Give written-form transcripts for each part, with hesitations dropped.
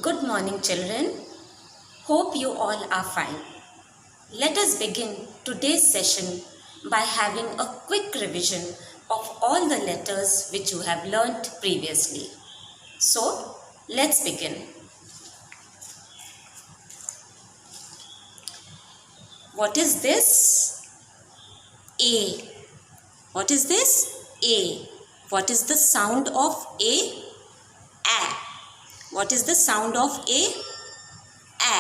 Good morning, children. Hope you all are fine. Let us begin today's session by having a quick revision of all the letters which you have learnt previously. So, let's begin. What is this? A. What is this? A. What is the sound of A? A. What is the sound of A? A.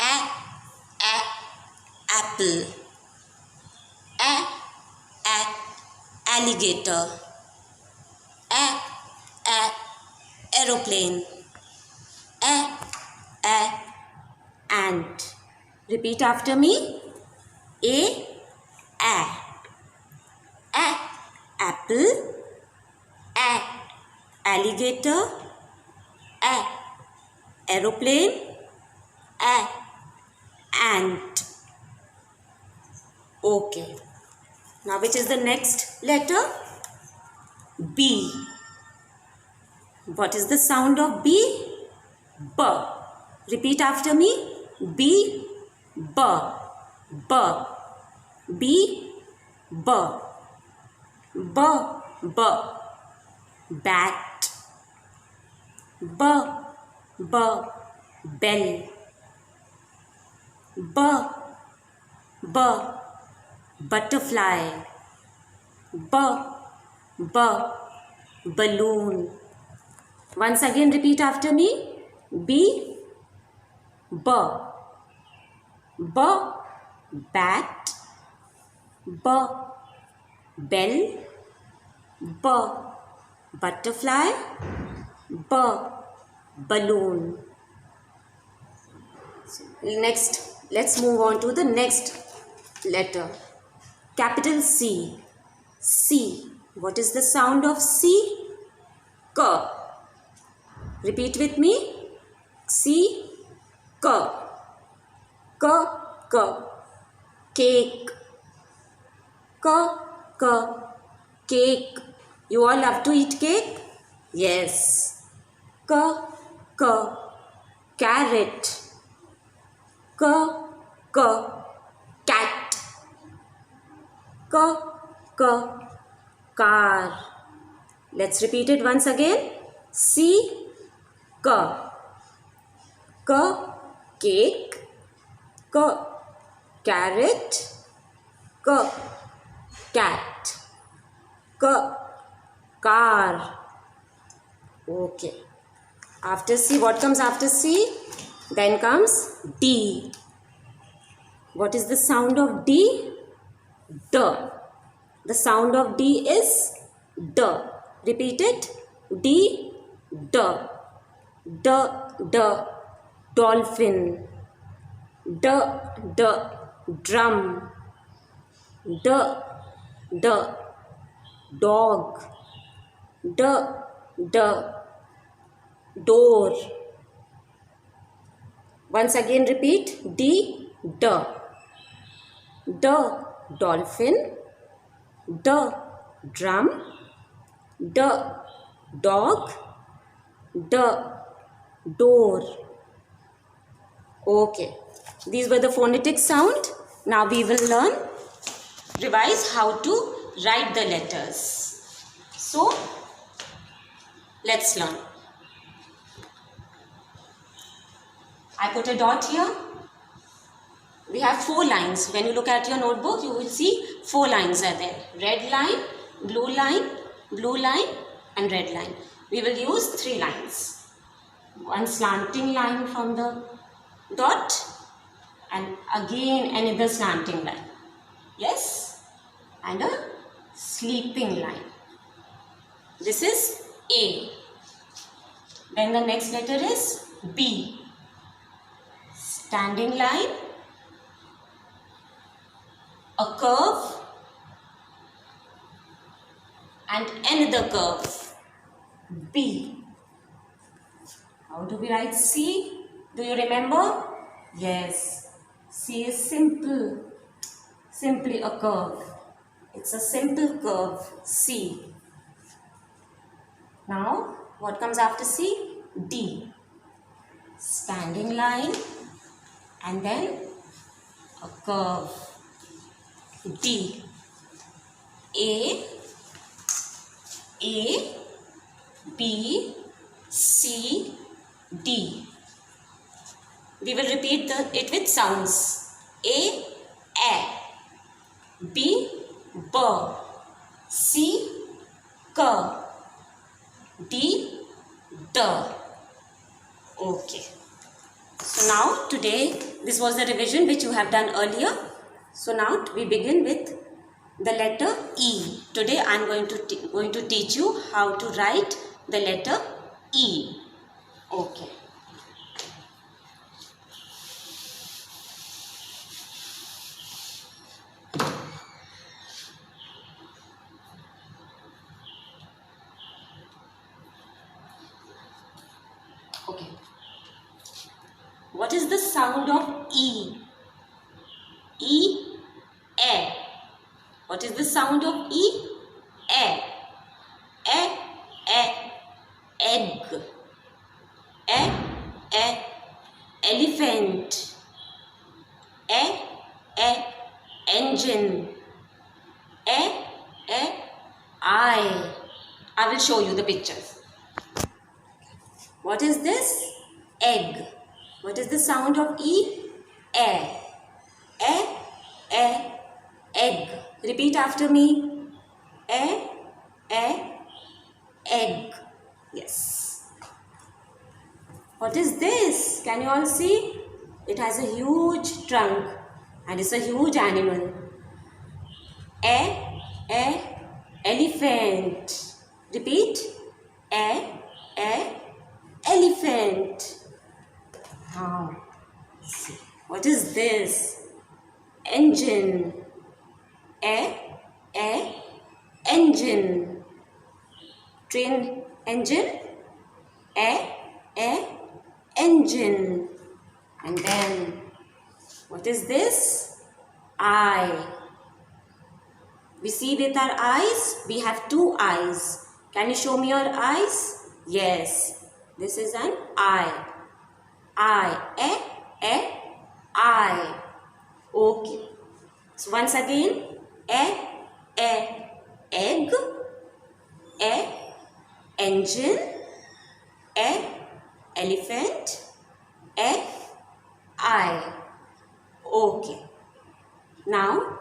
A. A. Apple. A. A. Alligator. A. A. Aeroplane. A. A. Ant. Repeat after me. A. A. A. Apple. A. Alligator. A. Aeroplane. A. Ant. Okay. Now which is the next letter? B. What is the sound of B? B. Repeat after me. B. B. B. B. B. B. B. Bat. B. B. Bell. B. B. Butterfly. B. B. Balloon. Once again repeat after me. B. B. B. Bat. B. Bell. B. Butterfly. B. Balloon. Next, let's move on to the next letter. Capital C. C. What is the sound of C? K. Repeat with me. C. K. K. K. Cake. K. K. Cake. You all love to eat cake? Yes. K. K. Carrot. K. K. Cat. K. K. Car. Let's repeat it once again. C. K. K. Cake. K. Carrot. K. Cat. K. Car. Okay. After C, what comes after C? Then comes D. What is the sound of D? D. The sound of D is D. Repeat it. D. D. D. D. Dolphin. D. D. Drum. D. D. Dog. D. D. Door. Once again repeat. D. D. D. Dolphin. D. Drum. D. Dog. D. Door. Okay. These were the phonetic sound. Now we will revise how to write the letters. So, let's learn. I put a dot here. We have 4 lines. When you look at your notebook, you will see 4 lines are there. Red line, blue line, and red line. We will use 3 lines. One slanting line from the dot and again another slanting line. Yes? And a sleeping line. This is A. Then the next letter is B. Standing line, a curve, and another curve. B. How do we write C? Do you remember? Yes. C is simple. Simply a curve. It's a simple curve. C. Now, what comes after C? D. standing line, and then a curve. D. A, B, C, D. We will repeat it with sounds. A, B, B, C, K, D, D. Okay. So now today this was the revision which you have done earlier. So now we begin with the letter E. Today I am going to teach you how to write the letter E. Okay. Okay. What is the sound of E? E, A. What is the sound of E? A. Egg. Elephant. Engine. Eye. I will show you the pictures. What is this? Egg. What is the sound of E? Egg. Repeat after me. Egg. Yes. What is this? Can you all see? It has a huge trunk and it's a huge animal. Elephant. Repeat. Elephant. Now, see. What is this? Engine. Engine. Train engine. Engine. And then, what is this? Eye. We see with our eyes, we have two eyes. Can you show me your eyes? Yes. This is an eye. Eye. Okay. So once again, egg, engine, elephant, eye. Okay. Now,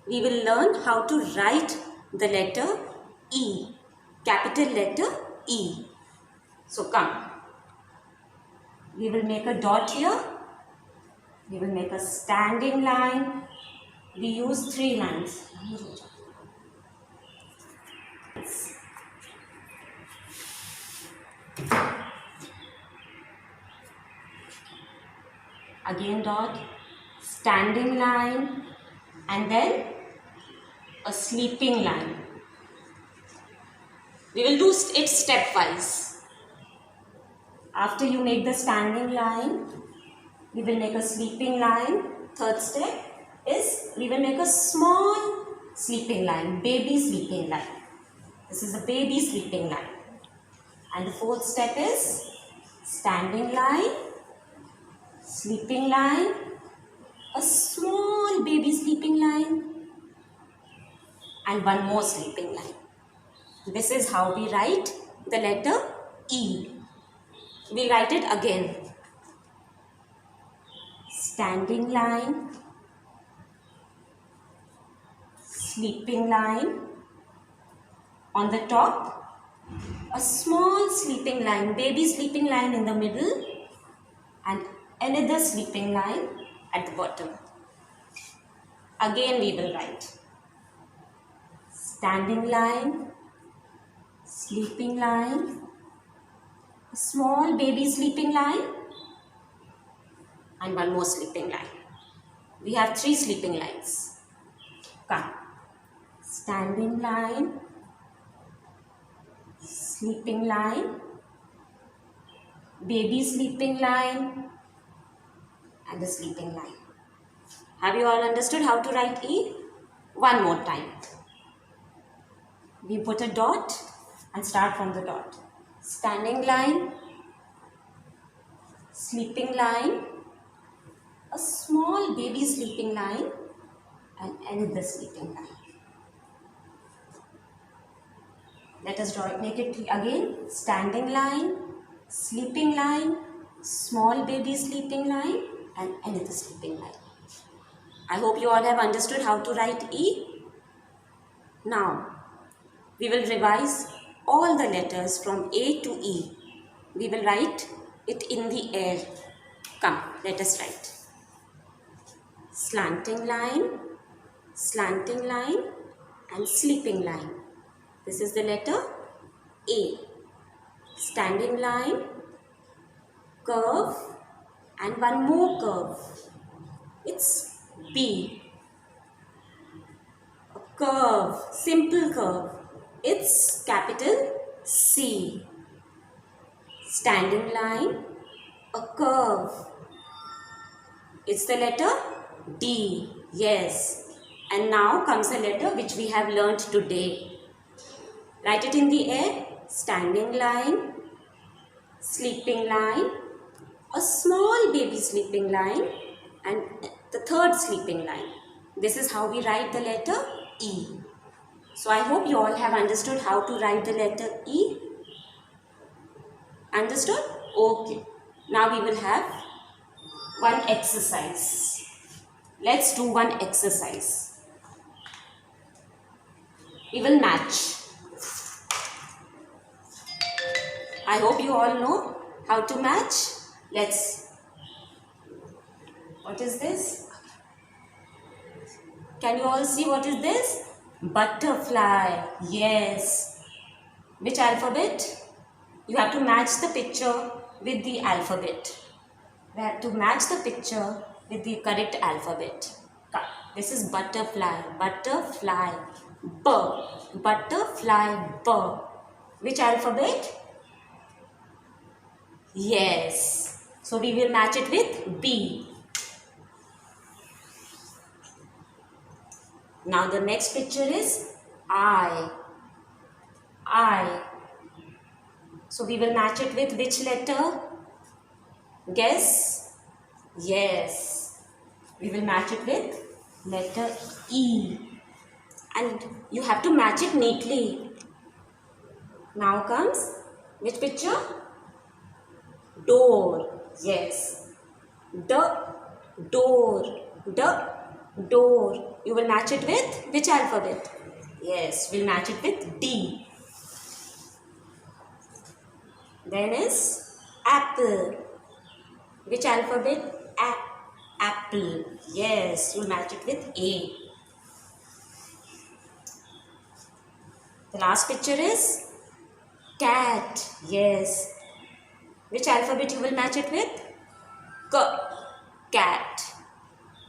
we will learn how to write the letter E, capital letter E. So come. We will make a dot here. We will make a standing line. We use 3 lines. Again dot, standing line, and then a sleeping line. We will do it stepwise. After you make the standing line, we will make a sleeping line. Third step is we will make a small sleeping line, baby sleeping line. This is a baby sleeping line. And the fourth step is standing line, sleeping line, a small baby sleeping line, and one more sleeping line. This is how we write the letter E. We'll write it again. Standing line, sleeping line, on the top, a small sleeping line, baby sleeping line in the middle, and another sleeping line at the bottom. Again we will write standing line, sleeping line, a small baby sleeping line, and one more sleeping line. We have 3 sleeping lines. Come. Standing line, sleeping line, baby sleeping line, and the sleeping line. Have you all understood how to write E? One more time. We put a dot and start from the dot. Standing line, sleeping line, a small baby sleeping line, and another sleeping line. Let us draw it. Make it again. Standing line, sleeping line, small baby sleeping line, and another sleeping line. I hope you all have understood how to write E. Now, we will revise all the letters from A to E. We will write it in the air. Come, let us write. Slanting line, and sleeping line. This is the letter A. Standing line, curve, and one more curve. It's B. A curve, simple curve. It's capital C. Standing line, a curve. It's the letter D. Yes. And now comes a letter which we have learnt today. Write it in the air. Standing line, sleeping line, a small baby sleeping line, and the third sleeping line. This is how we write the letter E. So I hope you all have understood how to write the letter E. Understood? Okay. Now we will have one exercise. Let's do one exercise. We will match. I hope you all know how to match. What is this? Can you all see what is this? Butterfly. Yes. Which alphabet? You have to match the picture with the alphabet. We have to match the picture with the correct alphabet. This is butterfly. Butterfly. B. Butterfly. B. Which alphabet? Yes. So we will match it with B. Now the next picture is I. So we will match it with which letter? Guess? Yes. We will match it with letter E. And you have to match it neatly. Now comes which picture? Door. Yes. Door. Door. You will match it with which alphabet? Yes, we'll match it with D. Then is apple. Which alphabet? Apple. Yes, you'll match it with A. The last picture is cat. Yes. Which alphabet you will match it with? Cat.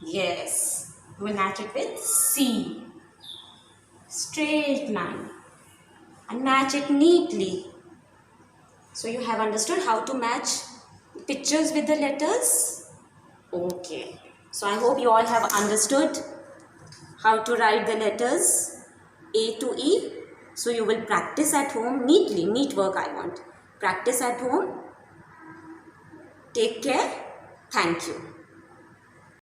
Yes. You will match it with C. Straight line. And match it neatly. So you have understood how to match pictures with the letters? Okay. So I hope you all have understood how to write the letters A to E. So you will practice at home neatly. Neat work I want. Practice at home. Take care. Thank you.